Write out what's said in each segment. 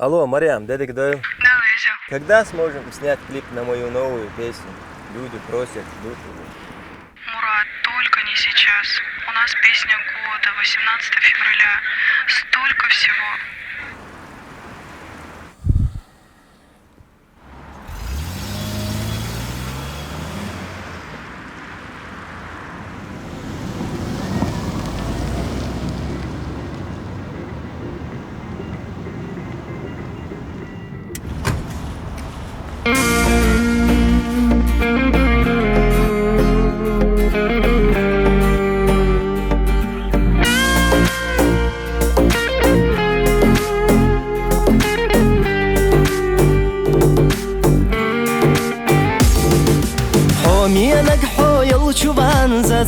Алло, Марьям, дядя Дойл. Да, Лиза. Когда сможем снять клип на мою новую песню? Люди просят, ждут уже. Мурат, только не сейчас. У нас песня года, 18 февраля. Столько всего. حومينك حويل شوفان زاد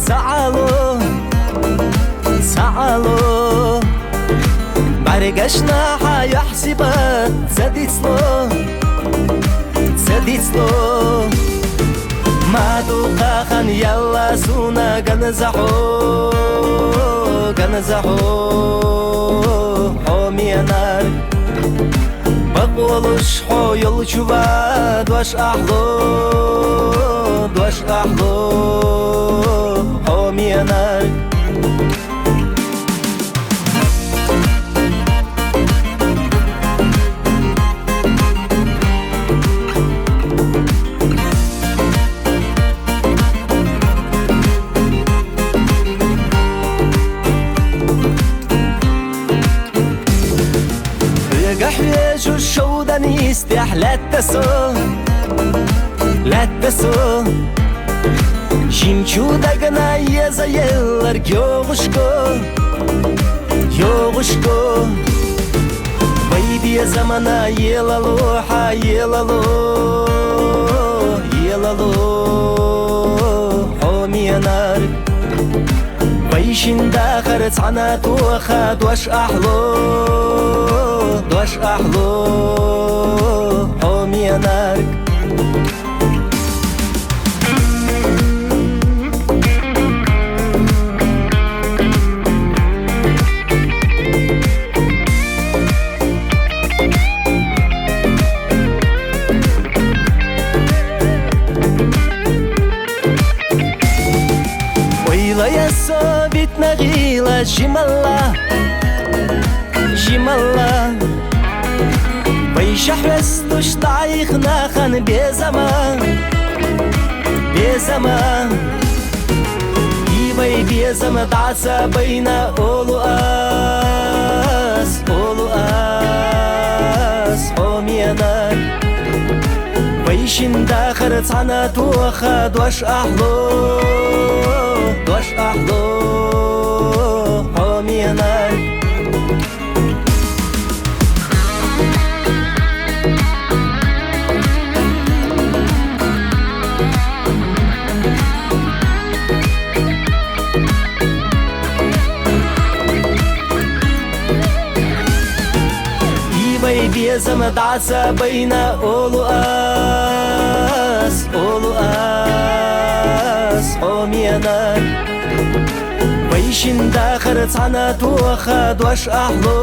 سعالو برگشنا حيحسبات زديت سلو ما دوقا خان يلا سونا غنزحو حومينك بقولش حويل شوفان واش أحلو حومينك يحيج الشودن يستح لا تسو جيمشو دقنا يزيلر يوغشكو بيدي زمنا يلالو حومينار بيشن داخر تعنات وخاد واش أحلو حومينار ويلا يا صابت نغيلة جمالله بيشح رستوش طايخنا خان بزمان يبي بيزم تعسى بين أولو آس حومينك بيشن داخر تعنات وخاد واش أحلو حومينك بيزم دعسى بين أولو آس حومينك بيشن داخر تعنات وخاد واش أحلو